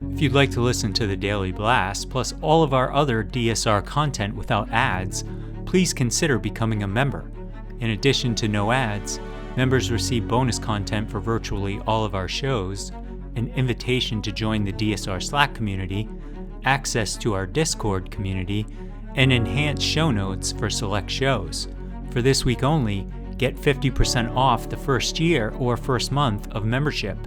If you'd like to listen to the Daily Blast, plus all of our other DSR content without ads, please consider becoming a member. In addition to no ads, members receive bonus content for virtually all of our shows, an invitation to join the DSR Slack community, access to our Discord community, and enhanced show notes for select shows. For this week only, get 50% off the first year or first month of membership.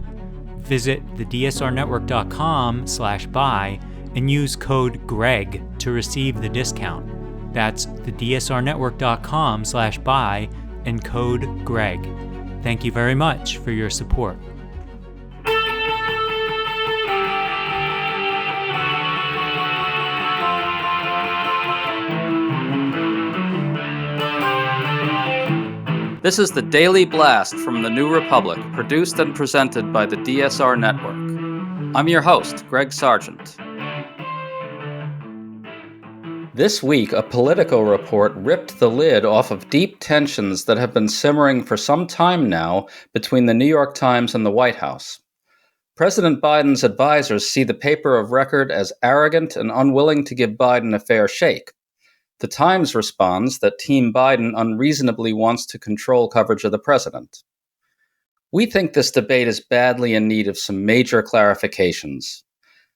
Visit thedsrnetwork.com/buy and use code GREG to receive the discount. That's thedsrnetwork.com/buy and code GREG. Thank you very much for your support. This is the Daily Blast from the New Republic, produced and presented by the DSR Network. I'm your host, Greg Sargent. This week, a Politico report ripped the lid off of deep tensions that have been simmering for some time now between the New York Times and the White House. President Biden's advisors see the paper of record as arrogant and unwilling to give Biden a fair shake. The Times responds that Team Biden unreasonably wants to control coverage of the president. We think this debate is badly in need of some major clarifications.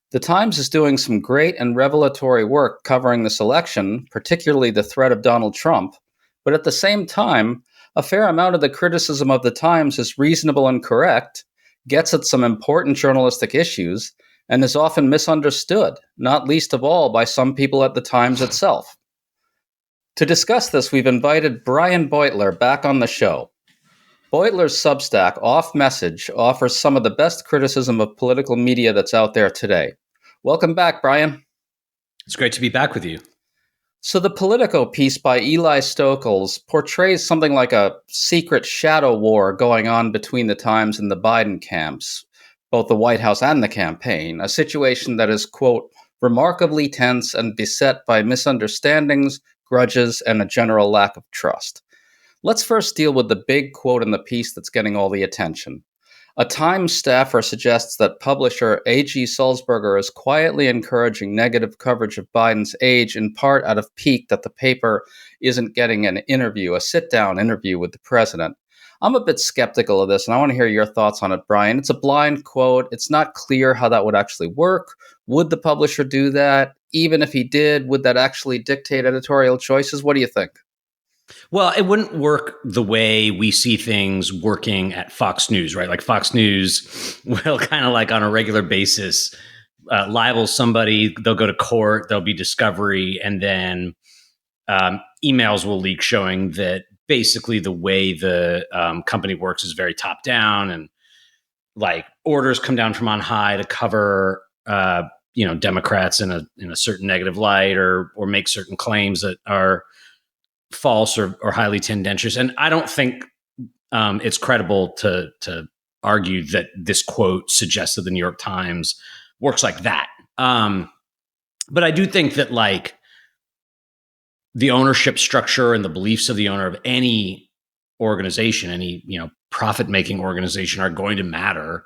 The Times is doing some great and revelatory work covering this election, particularly the threat of Donald Trump, but at the same time, a fair amount of the criticism of the Times is reasonable and correct, gets at some important journalistic issues, and is often misunderstood, not least of all by some people at the Times itself. To discuss this, we've invited Brian Beutler back on the show. Beutler's Substack, Off Message, offers some of the best criticism of political media that's out there today. Welcome back, Brian. It's great to be back with you. So the Politico piece by Eli Stokols portrays something like a secret shadow war going on between the Times and the Biden camps, both the White House and the campaign, a situation that is, quote, remarkably tense and beset by misunderstandings, grudges, and a general lack of trust. Let's first deal with the big quote in the piece that's getting all the attention. A Times staffer suggests that publisher A.G. Sulzberger is quietly encouraging negative coverage of Biden's age, in part out of pique that the paper isn't getting an interview, a sit-down interview with the president. I'm a bit skeptical of this, and I want to hear your thoughts on it, Brian. It's a blind quote. It's not clear how that would actually work. Would the publisher do that? Even if he did, would that actually dictate editorial choices? What do you think? Well, it wouldn't work the way we see things working at Fox News, right? Like Fox News will kind of like on a regular basis libel somebody. They'll go to court. There'll be discovery. And then emails will leak showing that basically the way the company works is very top down, and like orders come down from on high to cover Democrats in a certain negative light or make certain claims that are false or highly tendentious. And I don't think it's credible to argue that this quote suggests that the New York Times works like that. But I do think that like the ownership structure and the beliefs of the owner of any organization, any profit-making organization, are going to matter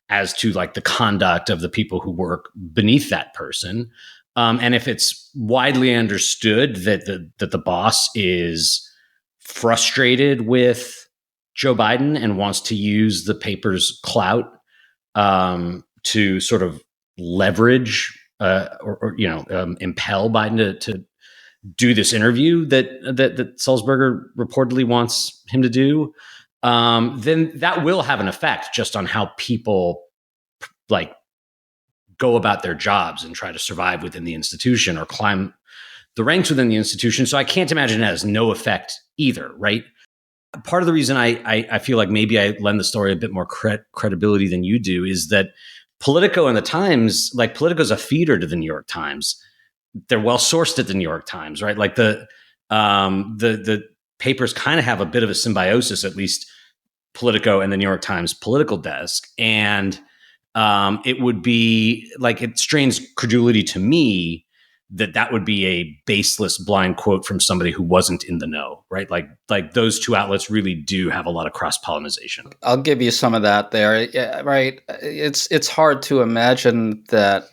as to like the conduct of the people who work beneath that person. And if it's widely understood that the boss is frustrated with Joe Biden and wants to use the paper's clout to sort of leverage or impel Biden to do this interview that Sulzberger reportedly wants him to do, then that will have an effect just on how people like go about their jobs and try to survive within the institution or climb the ranks within the institution. So I can't imagine it has no effect either, right? Part of the reason I feel like maybe I lend the story a bit more credibility than you do is that Politico and the Times, like Politico's a feeder to the New York Times. They're well sourced at the New York Times, right? Like the papers kind of have a bit of a symbiosis, at least Politico and the New York Times political desk. And it would be like, it strains credulity to me that would be a baseless blind quote from somebody who wasn't in the know, right? Like those two outlets really do have a lot of cross-pollination. I'll give you some of that there. Yeah, right. It's hard to imagine that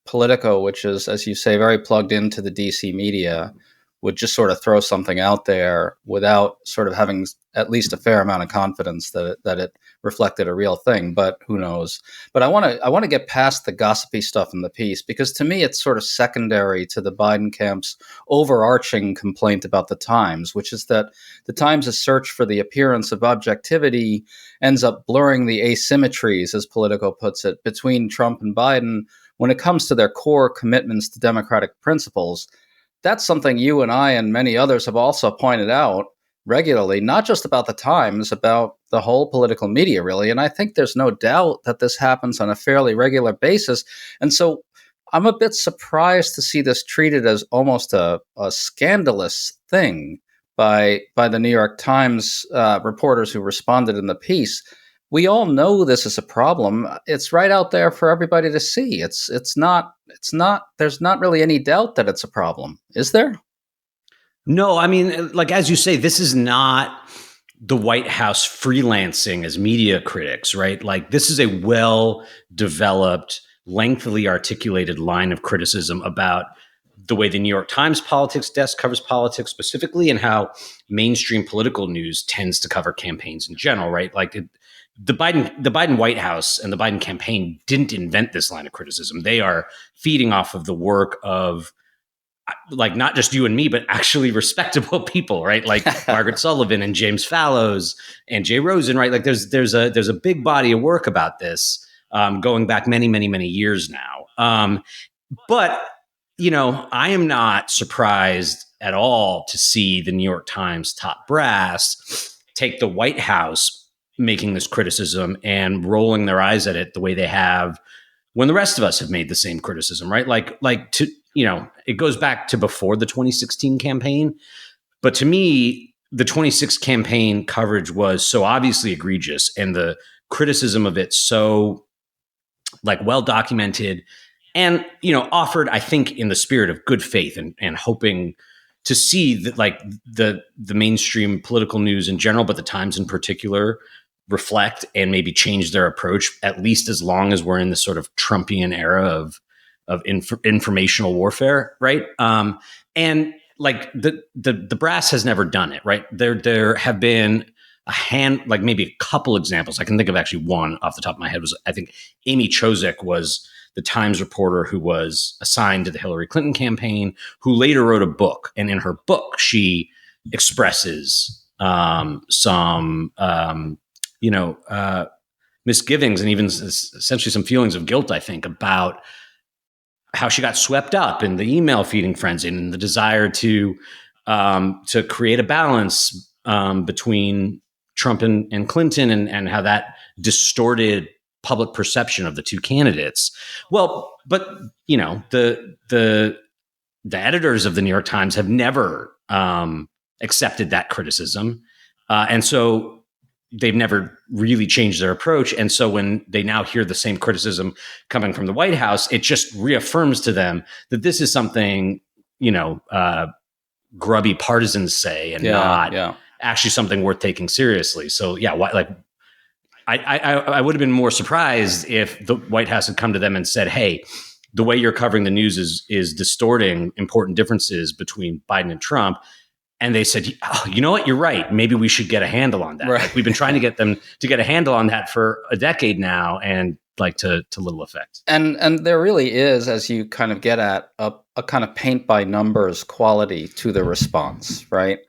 Politico, which is, as you say, very plugged into the DC media, would just sort of throw something out there without sort of having at least a fair amount of confidence that it reflected a real thing. But who knows? But I want to get past the gossipy stuff in the piece, because to me it's sort of secondary to the Biden camp's overarching complaint about the Times, which is that the Times' search for the appearance of objectivity ends up blurring the asymmetries, as Politico puts it, between Trump and Biden when it comes to their core commitments to democratic principles. That's something you and I and many others have also pointed out regularly, not just about the Times, about the whole political media, really. And I think there's no doubt that this happens on a fairly regular basis. And so I'm a bit surprised to see this treated as almost a scandalous thing by the New York Times reporters who responded in the piece. We all know this is a problem. It's right out there for everybody to see. It's not, there's not really any doubt that it's a problem, is there? No, I mean, like, as you say, this is not the White House freelancing as media critics, right? Like, this is a well-developed, lengthily articulated line of criticism about the way the New York Times politics desk covers politics specifically, and how mainstream political news tends to cover campaigns in general, right? Like, the Biden White House and the Biden campaign didn't invent this line of criticism. They are feeding off of the work of, like, not just you and me, but actually respectable people, right? Like Margaret Sullivan and James Fallows and Jay Rosen, right? Like there's a big body of work about this going back many, many, many years now. But, you know, I am not surprised at all to see the New York Times top brass take the White House making this criticism and rolling their eyes at it the way they have when the rest of us have made the same criticism, right? Like to, you know, it goes back to before the 2016 campaign. But to me, the 2016 campaign coverage was so obviously egregious, and the criticism of it so, like, well documented, and, you know, offered, I think, in the spirit of good faith and hoping to see that, like, the mainstream political news in general, but the Times in particular, reflect and maybe change their approach, at least as long as we're in this sort of Trumpian era of informational warfare, right? And like the brass has never done it, right? There have been like maybe a couple examples. I can think of actually one off the top of my head. Was, I think, Amy Chozick was the Times reporter who was assigned to the Hillary Clinton campaign, who later wrote a book, and in her book she expresses some misgivings and even essentially some feelings of guilt, I think, about how she got swept up in the email feeding frenzy and the desire to create a balance between Trump and Clinton, and how that distorted public perception of the two candidates. Well, but, you know, the editors of the New York Times have never accepted that criticism, and so they've never really changed their approach. And so when they now hear the same criticism coming from the White House, it just reaffirms to them that this is something, you know, grubby partisans say, and not actually something worth taking seriously. So yeah, I would have been more surprised if the White House had come to them and said, hey, the way you're covering the news is distorting important differences between Biden and Trump. And they said, oh, you know what? You're right. Maybe we should get a handle on that. Right. Like, we've been trying to get them to get a handle on that for a decade now, and like to little effect. And there really is, as you kind of get at, a kind of paint by numbers quality to the response, right?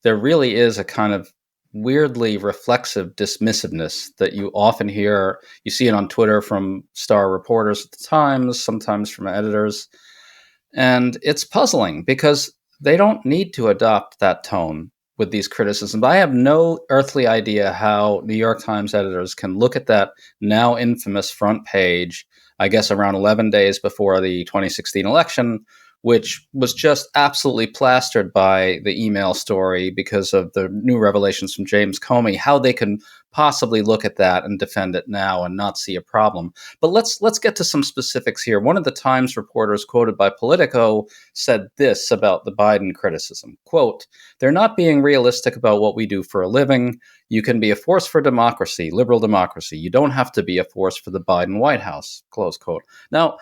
There really is a kind of weirdly reflexive dismissiveness that you often hear. You see it on Twitter from star reporters at the Times, sometimes from editors. And it's puzzling because they don't need to adopt that tone with these criticisms. I have no earthly idea how New York Times editors can look at that now infamous front page, I guess around 11 days before the 2016 election, which was just absolutely plastered by the email story because of the new revelations from James Comey, how they can possibly look at that and defend it now and not see a problem. But let's get to some specifics here. One of the Times reporters quoted by Politico said this about the Biden criticism, quote, "They're not being realistic about what we do for a living. You can be a force for democracy, liberal democracy. You don't have to be a force for the Biden White House," close quote. Now,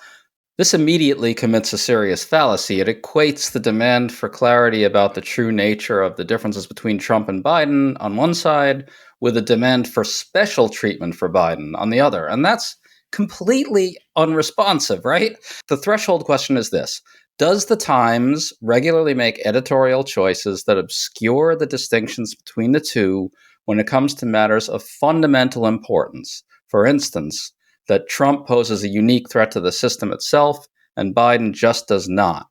this immediately commits a serious fallacy. It equates the demand for clarity about the true nature of the differences between Trump and Biden on one side with a demand for special treatment for Biden on the other. And that's completely unresponsive, right? The threshold question is this: does the Times regularly make editorial choices that obscure the distinctions between the two when it comes to matters of fundamental importance? For instance, that Trump poses a unique threat to the system itself, and Biden just does not.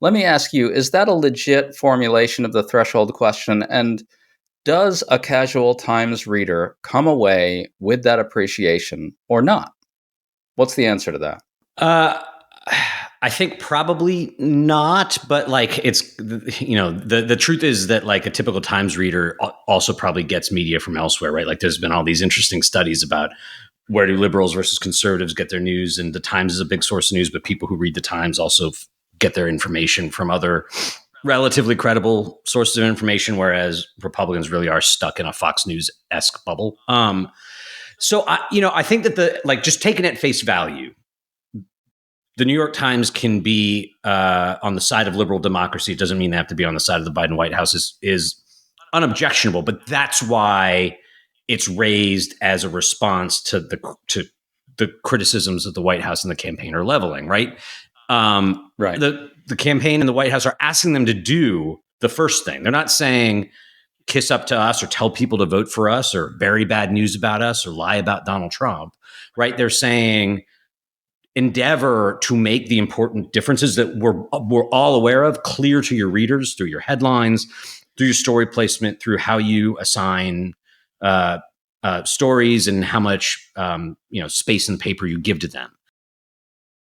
Let me ask you, is that a legit formulation of the threshold question? And does a casual Times reader come away with that appreciation or not? What's the answer to that? I think probably not, but like the truth is that like a typical Times reader also probably gets media from elsewhere, right? Like there's been all these interesting studies about where do liberals versus conservatives get their news, and the Times is a big source of news, but people who read the Times also get their information from other relatively credible sources of information, whereas Republicans really are stuck in a Fox News-esque bubble. So I think that just taken at face value, the New York Times can be on the side of liberal democracy. It doesn't mean they have to be on the side of the Biden White House is unobjectionable, but that's why it's raised as a response to the criticisms that the White House and the campaign are leveling, right? Right. The campaign and the White House are asking them to do the first thing. They're not saying kiss up to us or tell people to vote for us or bury bad news about us or lie about Donald Trump, right? They're saying endeavor to make the important differences that we're all aware of clear to your readers through your headlines, through your story placement, through how you assign stories and how much space in the paper you give to them.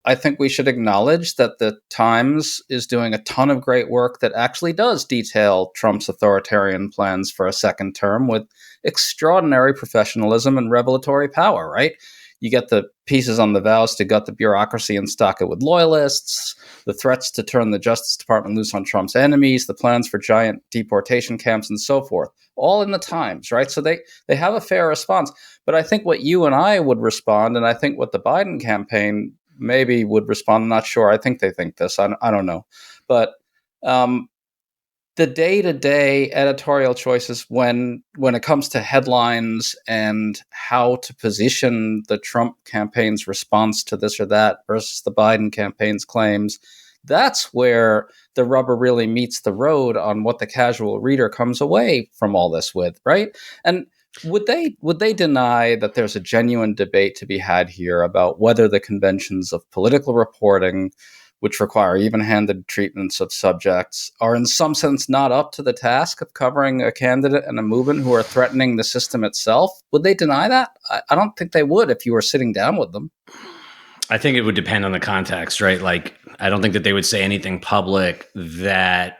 I think we should acknowledge that the Times is doing a ton of great work that actually does detail Trump's authoritarian plans for a second term with extraordinary professionalism and revelatory power, right? You get the pieces on the vows to gut the bureaucracy and stock it with loyalists, the threats to turn the Justice Department loose on Trump's enemies, the plans for giant deportation camps, and so forth, all in the Times, right? So they have a fair response. But I think what you and I would respond, and I think what the Biden campaign maybe would respond, I'm not sure. I think they think this. I don't know. But the day-to-day editorial choices when it comes to headlines and how to position the Trump campaign's response to this or that versus the Biden campaign's claims, that's where the rubber really meets the road on what the casual reader comes away from all this with, right? And would they deny that there's a genuine debate to be had here about whether the conventions of political reporting, which require even-handed treatments of subjects, are in some sense not up to the task of covering a candidate and a movement who are threatening the system itself? Would they deny that? I don't think they would if you were sitting down with them. I think it would depend on the context, right? Like, I don't think that they would say anything public that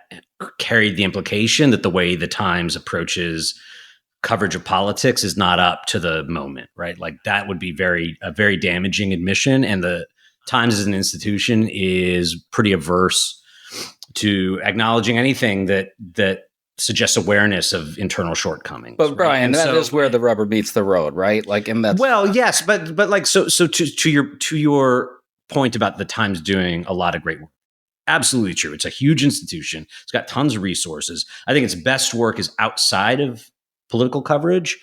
carried the implication that the way the Times approaches coverage of politics is not up to the moment, right? Like that would be a very damaging admission. And the Times as an institution is pretty averse to acknowledging anything that suggests awareness of internal shortcomings. But Brian, that is where the rubber meets the road, right? Like in that. Well, yes, but like so to your point about the Times doing a lot of great work. Absolutely true. It's a huge institution. It's got tons of resources. I think its best work is outside of political coverage,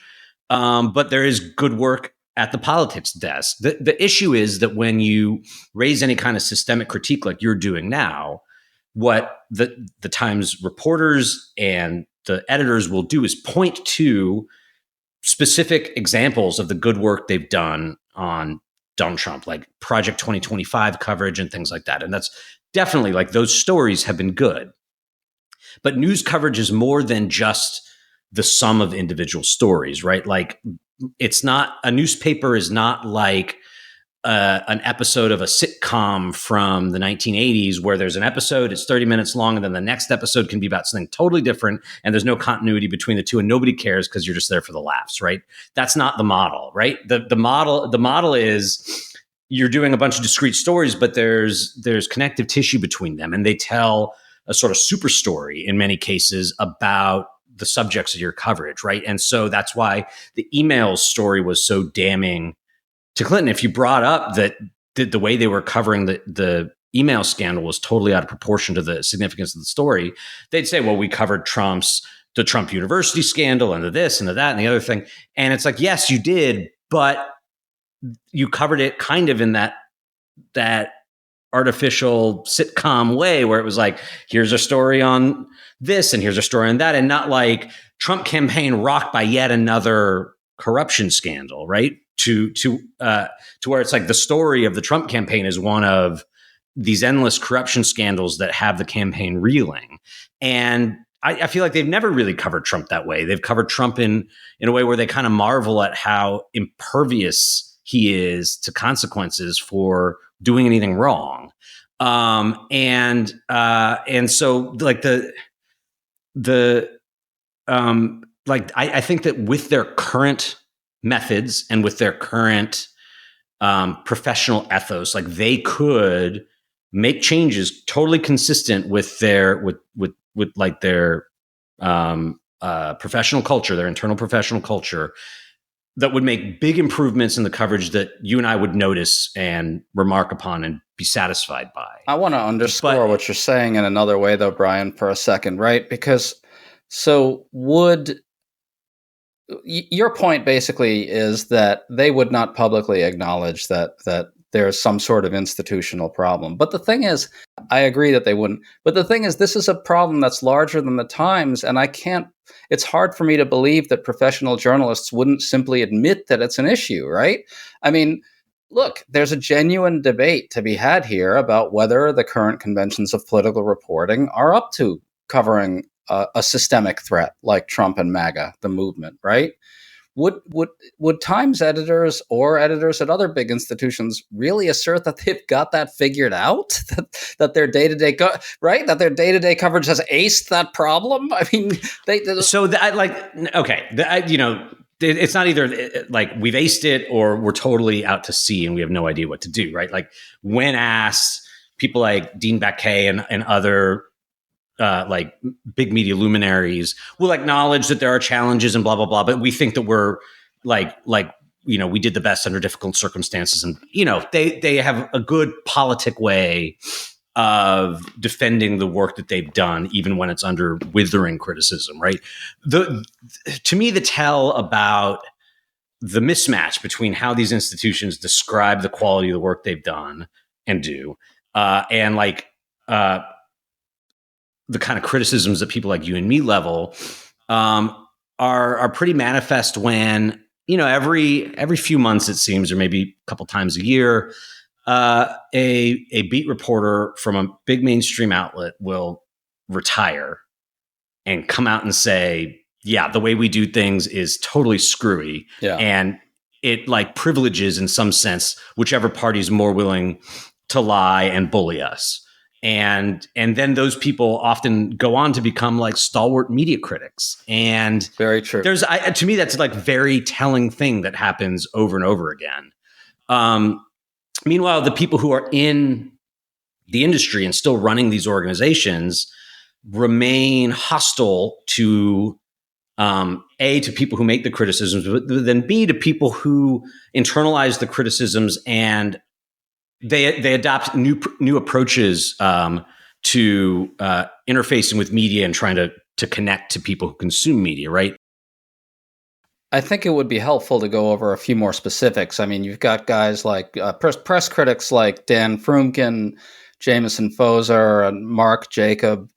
but there is good work at the politics desk. The issue is that when you raise any kind of systemic critique like you're doing now, what the Times reporters and the editors will do is point to specific examples of the good work they've done on Donald Trump, like Project 2025 coverage and things like that. And that's definitely like those stories have been good. But news coverage is more than just the sum of individual stories, right? Like it's not, a newspaper is not like an episode of a sitcom from the 1980s where there's an episode, it's 30 minutes long, and then the next episode can be about something totally different, and there's no continuity between the two, and nobody cares because you're just there for the laughs, right? That's not the model, right? The model is you're doing a bunch of discrete stories, but there's connective tissue between them, and they tell a sort of super story in many cases about the subjects of your coverage, right? And so that's why the emails story was so damning to Clinton. If you brought up that the way they were covering the email scandal was totally out of proportion to the significance of the story, they'd say, well, we covered the Trump University scandal and the this and the that and the other thing. And it's like, yes, you did, but you covered it kind of in that artificial sitcom way where it was like, here's a story on this and here's a story on that, and not like Trump campaign rocked by yet another corruption scandal, right? To where it's like the story of the Trump campaign is one of these endless corruption scandals that have the campaign reeling. And I feel like they've never really covered Trump that way. They've covered Trump in a way where they kind of marvel at how impervious he is to consequences for doing anything wrong. And so like I think that with their current methods and with their current professional ethos, like they could make changes totally consistent with their professional culture, their internal professional culture, that would make big improvements in the coverage that you and I would notice and remark upon and be satisfied by. I want to underscore what you're saying in another way, though, Brian, for a second, right? Because your point basically is that they would not publicly acknowledge that there's some sort of institutional problem. But the thing is, I agree that they wouldn't. But the thing is, this is a problem that's larger than the Times, and it's hard for me to believe that professional journalists wouldn't simply admit that it's an issue, right? I mean, look, there's a genuine debate to be had here about whether the current conventions of political reporting are up to covering a systemic threat like Trump and MAGA, the movement, right? Would Times editors or editors at other big institutions really assert that they've got that figured out? that their day-to-day that their day-to-day coverage has aced that problem? I mean, it's not either like we've aced it or we're totally out to sea and we have no idea what to do, right? Like when asked, people like Dean Baquet and other like big media luminaries will acknowledge that there are challenges and blah, blah, blah. But we think that we're we did the best under difficult circumstances. And, they have a good politic way of defending the work that they've done, even when it's under withering criticism, right? To me, the tell about the mismatch between how these institutions describe the quality of the work they've done and do, and the kind of criticisms that people like you and me level are pretty manifest when, every few months, it seems, or maybe a couple times a year, a beat reporter from a big mainstream outlet will retire and come out and say, yeah, the way we do things is totally screwy. Yeah. And it privileges in some sense whichever party's more willing to lie and bully us. And then those people often go on to become stalwart media critics. And very true. To me, that's very telling thing that happens over and over again. Meanwhile, the people who are in the industry and still running these organizations remain hostile to A, to people who make the criticisms, but then B, to people who internalize the criticisms and they adopt new approaches to interfacing with media and trying to connect to people who consume media, right? I think it would be helpful to go over a few more specifics. I mean, you've got guys like press critics like Dan Frumkin, Jameson Foser, and Mark Jacob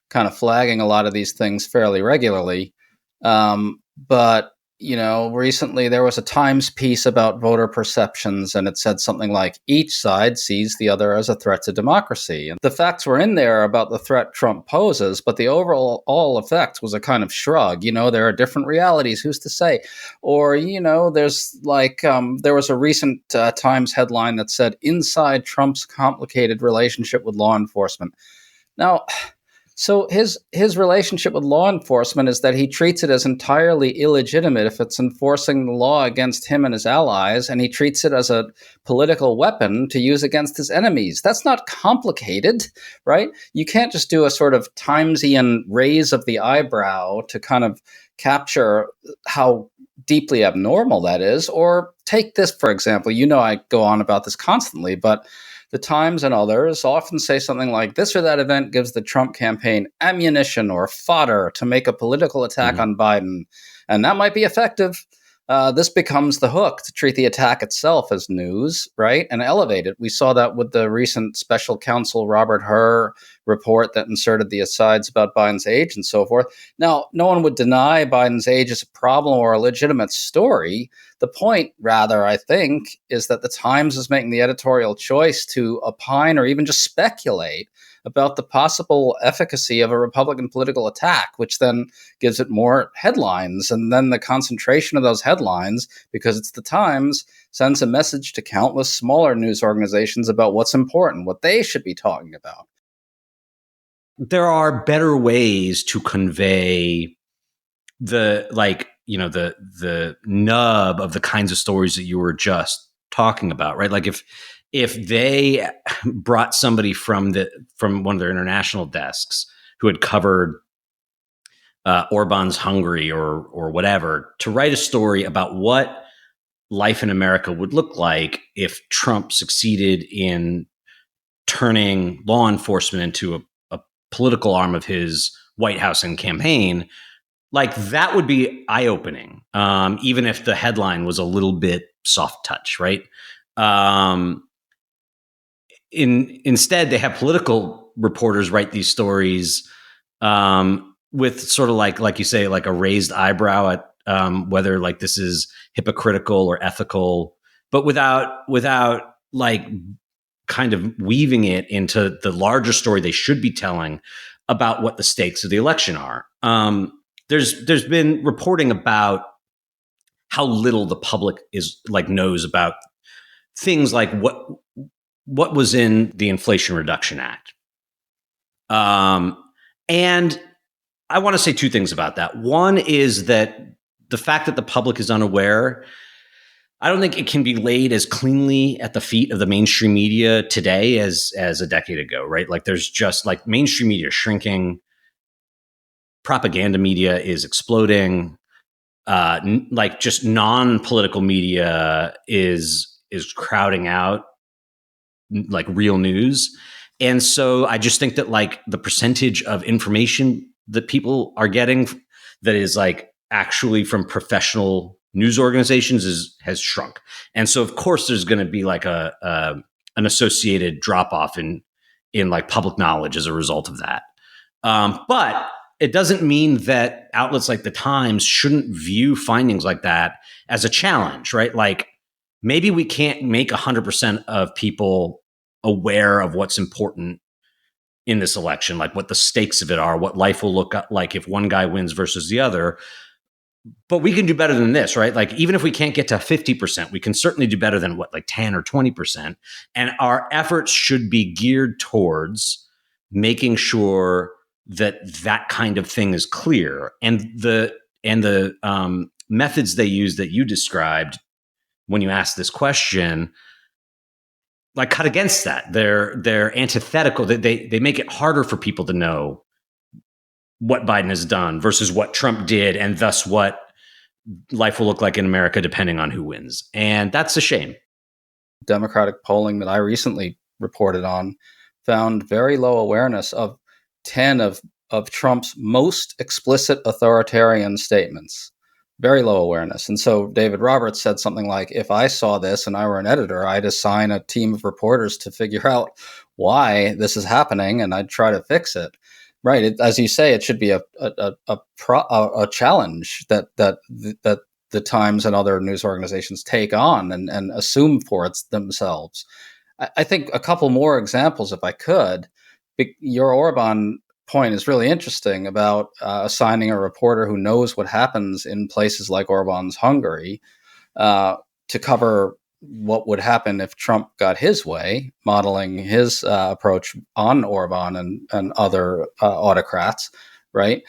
kind of flagging a lot of these things fairly regularly. But recently there was a Times piece about voter perceptions, and it said something like each side sees the other as a threat to democracy. And the facts were in there about the threat Trump poses, but the overall effect was a kind of shrug. There are different realities. Who's to say? Or, there's there was a recent Times headline that said inside Trump's complicated relationship with law enforcement. Now, so his relationship with law enforcement is that he treats it as entirely illegitimate if it's enforcing the law against him and his allies, and he treats it as a political weapon to use against his enemies. That's not complicated, right? You can't just do a sort of Timesian raise of the eyebrow to kind of capture how deeply abnormal that is. Or take this, for example. I go on about this constantly, but the Times and others often say something like this or that event gives the Trump campaign ammunition or fodder to make a political attack on Biden. And that might be effective. This becomes the hook to treat the attack itself as news, right? And elevate it. We saw that with the recent special counsel Robert Hur report that inserted the asides about Biden's age and so forth. Now, no one would deny Biden's age is a problem or a legitimate story. The point, rather, I think, is that the Times is making the editorial choice to opine or even just speculate about the possible efficacy of a Republican political attack, which then gives it more headlines. And then the concentration of those headlines, because it's the Times, sends a message to countless smaller news organizations about what's important, what they should be talking about. There are better ways to convey the nub of the kinds of stories that you were just talking about, right? Like if they brought somebody from one of their international desks who had covered Orban's Hungary or whatever to write a story about what life in America would look like if Trump succeeded in turning law enforcement into a political arm of his White House and campaign, like that would be eye-opening, even if the headline was a little bit soft touch, right? Instead, they have political reporters write these stories with sort of like you say, like a raised eyebrow at whether like this is hypocritical or ethical, but without like kind of weaving it into the larger story they should be telling about what the stakes of the election are. There's been reporting about how little the public knows about things like what was in the Inflation Reduction Act. And I want to say two things about that. One is that the fact that the public is unaware, I don't think it can be laid as cleanly at the feet of the mainstream media today as a decade ago, right? Like there's just like mainstream media shrinking, propaganda media is exploding, like just non-political media is crowding out like real news. And so I just think that like the percentage of information that people are getting that is like actually from professional news organizations has shrunk. And so of course there's going to be like an associated drop off in like public knowledge as a result of that. But it doesn't mean that outlets like the Times shouldn't view findings like that as a challenge, right? Like maybe we can't make 100% of people aware of what's important in this election, like what the stakes of it are, what life will look like if one guy wins versus the other. But we can do better than this, right? Like even if we can't get to 50%, we can certainly do better than 10 or 20%. And our efforts should be geared towards making sure that kind of thing is clear. And the methods they use that you described when you asked this question, like cut against that. They're antithetical. They make it harder for people to know what Biden has done versus what Trump did, and thus what life will look like in America depending on who wins. And that's a shame. Democratic polling that I recently reported on found very low awareness of 10 of Trump's most explicit authoritarian statements. Very low awareness. And so David Roberts said something like, if I saw this and I were an editor, I'd assign a team of reporters to figure out why this is happening, and I'd try to fix it. Right. As you say, it should be a challenge that the Times and other news organizations take on and assume for themselves. I think a couple more examples, if I could. Your Orban point is really interesting about assigning a reporter who knows what happens in places like Orban's Hungary to cover what would happen if Trump got his way, modeling his approach on Orban and other autocrats, right?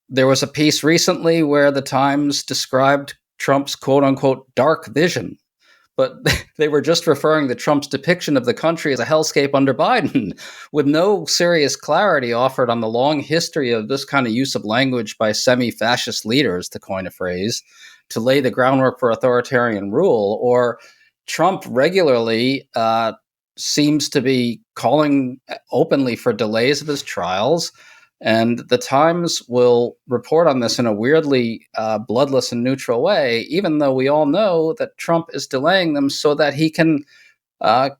There was a piece recently where the Times described Trump's quote-unquote dark vision, but they were just referring to Trump's depiction of the country as a hellscape under Biden, with no serious clarity offered on the long history of this kind of use of language by semi-fascist leaders, to coin a phrase, to lay the groundwork for authoritarian rule. Or Trump regularly seems to be calling openly for delays of his trials. And the Times will report on this in a weirdly bloodless and neutral way, even though we all know that Trump is delaying them so that he can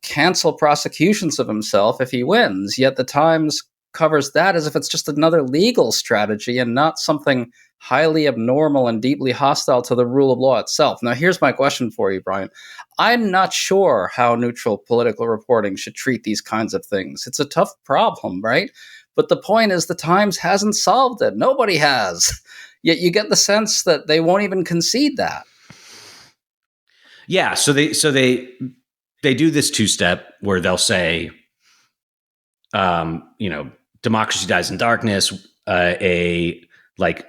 cancel prosecutions of himself if he wins. Yet the Times covers that as if it's just another legal strategy and not something highly abnormal and deeply hostile to the rule of law itself. Now, here's my question for you, Brian. I'm not sure how neutral political reporting should treat these kinds of things. It's a tough problem, right? But the point is the Times hasn't solved it. Nobody has. Yet you get the sense that they won't even concede that. Yeah, so they do this two-step where they'll say, democracy dies in darkness. A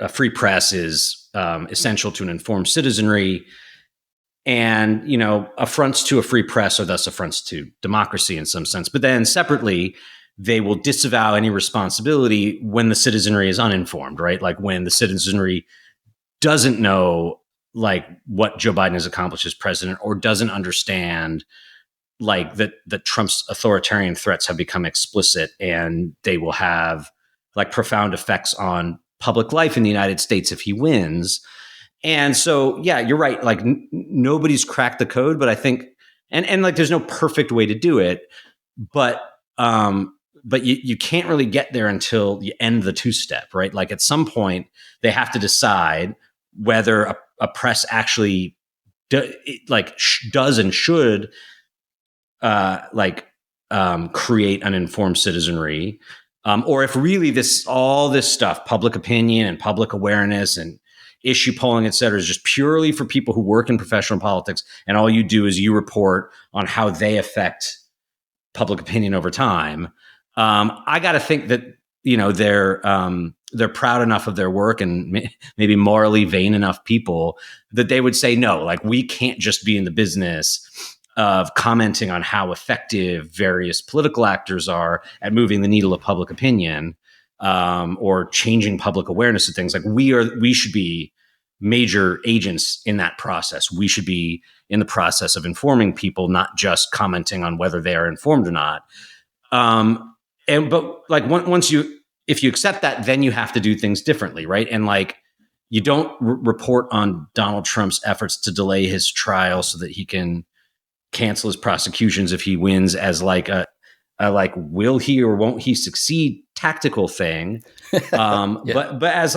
free press is essential to an informed citizenry, and affronts to a free press are thus affronts to democracy in some sense. But then separately, they will disavow any responsibility when the citizenry is uninformed, right? Like when the citizenry doesn't know what Joe Biden has accomplished as president, or doesn't understand that Trump's authoritarian threats have become explicit and they will have profound effects on public life in the United States if he wins. And so, yeah, you're right. Nobody's cracked the code, but I think, and there's no perfect way to do it, but you can't really get there until you end the two-step, right? At some point, they have to decide whether a press actually does and should create an informed citizenry, or if really all this stuff, public opinion and public awareness and issue polling, et cetera, is just purely for people who work in professional politics, and all you do is you report on how they affect public opinion over time. I got to think that they're proud enough of their work and maybe morally vain enough people that they would say, no, we can't just be in the business of commenting on how effective various political actors are at moving the needle of public opinion, or changing public awareness of things. We should be major agents in that process. We should be in the process of informing people, not just commenting on whether they are informed or not. If you accept that, then you have to do things differently, right? And you don't report on Donald Trump's efforts to delay his trial so that he can cancel his prosecutions if he wins as a will he or won't he succeed tactical thing, yeah. but as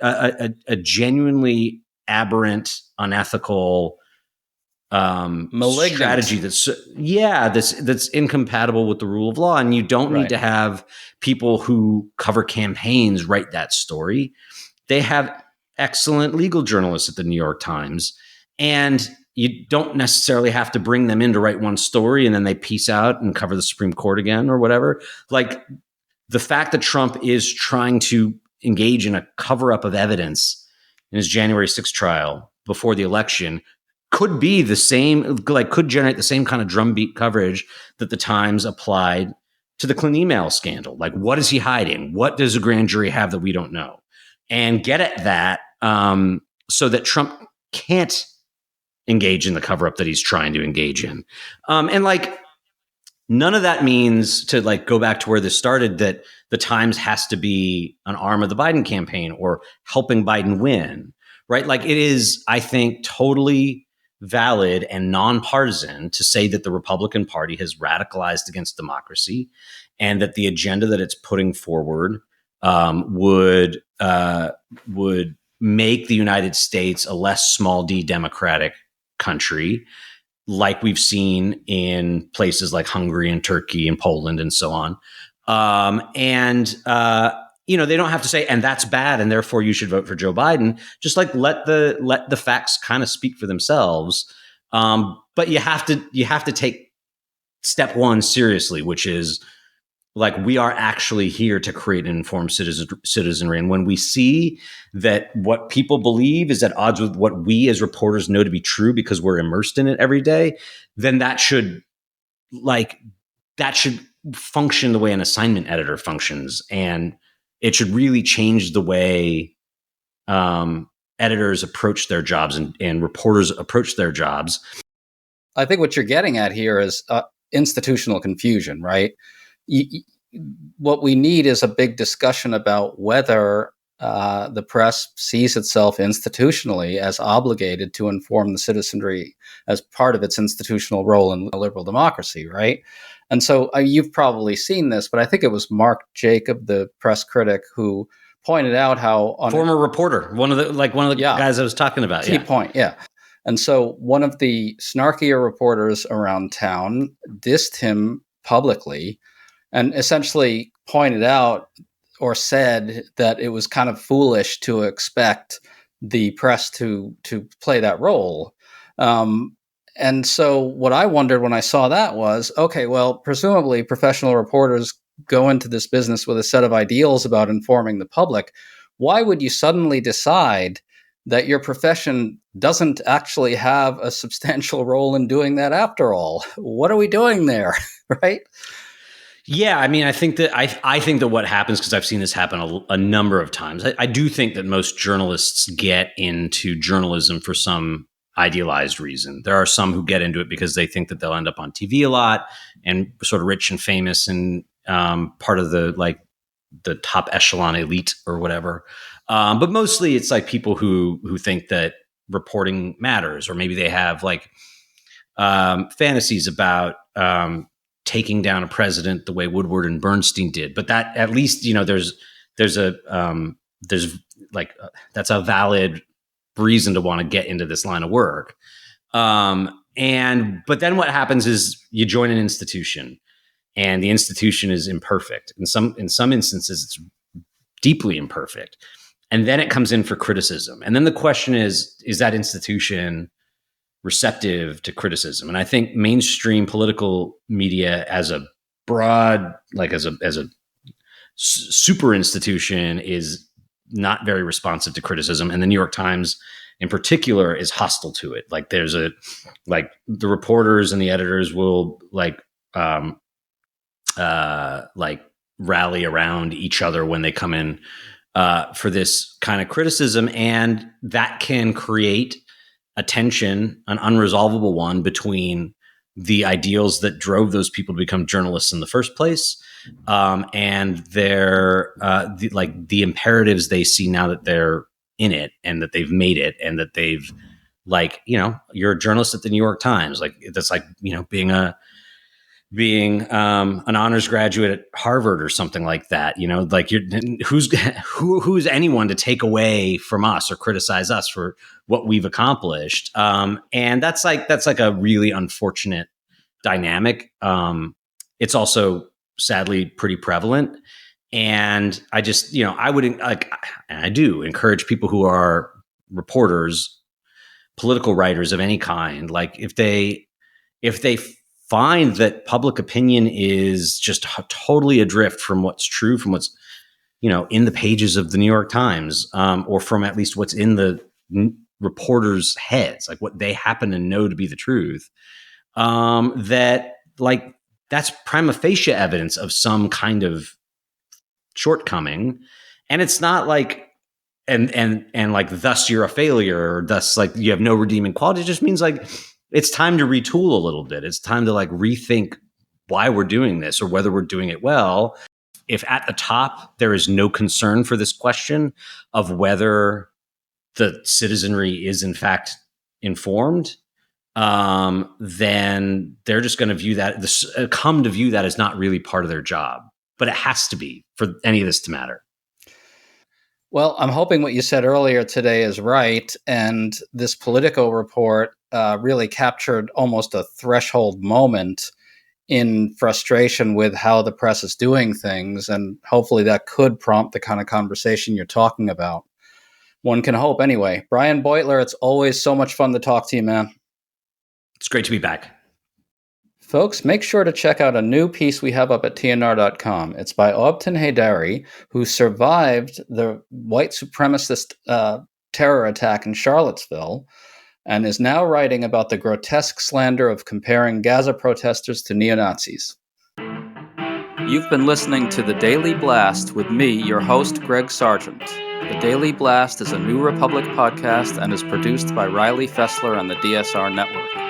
a genuinely aberrant, unethical strategy that's incompatible with the rule of law. And you don't need to have people who cover campaigns write that story. They have excellent legal journalists at the New York Times, and you don't necessarily have to bring them in to write one story and then they peace out and cover the Supreme Court again or whatever. The fact that Trump is trying to engage in a cover-up of evidence in his January 6th trial before the election could be the same, could generate the same kind of drumbeat coverage that the Times applied to the Clinton email scandal. What is he hiding? What does a grand jury have that we don't know? And get at that so that Trump can't engage in the cover-up that he's trying to engage in. None of that means, to go back to where this started, that the Times has to be an arm of the Biden campaign or helping Biden win, right? It is, I think, totally valid and nonpartisan to say that the Republican Party has radicalized against democracy, and that the agenda that it's putting forward would make the United States a less small d democratic country, like we've seen in places like Hungary and Turkey and Poland and so on. They don't have to say, and that's bad, and therefore you should vote for Joe Biden. Just like let the facts kind of speak for themselves. But you have to take step one seriously, which is like, we are actually here to create an informed citizenry. And when we see that what people believe is at odds with what we as reporters know to be true because we're immersed in it every day, then that should function the way an assignment editor functions. And it should really change the way editors approach their jobs and reporters approach their jobs. I think what you're getting at here is institutional confusion, right? What we need is a big discussion about whether the press sees itself institutionally as obligated to inform the citizenry as part of its institutional role in a liberal democracy, right? And so you've probably seen this, but I think it was Mark Jacob, the press critic, who pointed out how former reporter, one of the guys I was talking about. Key point, yeah. And so one of the snarkier reporters around town dissed him publicly and essentially pointed out or said that it was kind of foolish to expect the press to play that role. And so what I wondered when I saw that was, okay, well, presumably professional reporters go into this business with a set of ideals about informing the public. Why would you suddenly decide that your profession doesn't actually have a substantial role in doing that after all? What are we doing there, right? Yeah, I mean, I think that what happens, because I've seen this happen a number of times, I do think that most journalists get into journalism for some idealized reason. There are some who get into it because they think that they'll end up on TV a lot and sort of rich and famous and part of the top echelon elite or whatever. But mostly it's like people who think that reporting matters, or maybe they have fantasies about taking down a president the way Woodward and Bernstein did. But that, at least, that's a valid reason to want to get into this line of work. But then what happens is you join an institution, and the institution is imperfect. In some instances, it's deeply imperfect. And then it comes in for criticism. And then the question is that institution receptive to criticism? And I think mainstream political media as a broad, as a super institution, is not very responsive to criticism. And the New York Times in particular is hostile to it. The reporters and the editors will rally around each other when they come in for this kind of criticism. And that can create a tension, an unresolvable one, between the ideals that drove those people to become journalists in the first place, and their the imperatives they see now that they're in it and that they've made it, and that they've you're a journalist at the New York Times. That's being an honors graduate at Harvard or something like that. Who's anyone to take away from us or criticize us for what we've accomplished? And that's a really unfortunate dynamic. It's also sadly pretty prevalent. And I just, I would and I do encourage people who are reporters, political writers of any kind, if they find that public opinion is just totally adrift from what's true, from what's, in the pages of the New York Times, or from at least what's in the reporters' heads, what they happen to know to be the truth, that's prima facie evidence of some kind of shortcoming. And it's not thus you're a failure, or thus you have no redeeming quality. It just means it's time to retool a little bit. It's time to rethink why we're doing this, or whether we're doing it well. If at the top there is no concern for this question of whether the citizenry is in fact informed, then they're just going to view that, come to view that as not really part of their job. But it has to be for any of this to matter. Well, I'm hoping what you said earlier today is right, and this Politico report really captured almost a threshold moment in frustration with how the press is doing things, and hopefully that could prompt the kind of conversation you're talking about. One can hope anyway. Brian Beutler, it's always so much fun to talk to you, man. It's great to be back. Folks, make sure to check out a new piece we have up at TNR.com. It's by Obtan Heydari, who survived the white supremacist terror attack in Charlottesville and is now writing about the grotesque slander of comparing Gaza protesters to neo-Nazis. You've been listening to The Daily Blast with me, your host, Greg Sargent. The Daily Blast is a New Republic podcast and is produced by Riley Fessler and the DSR Network.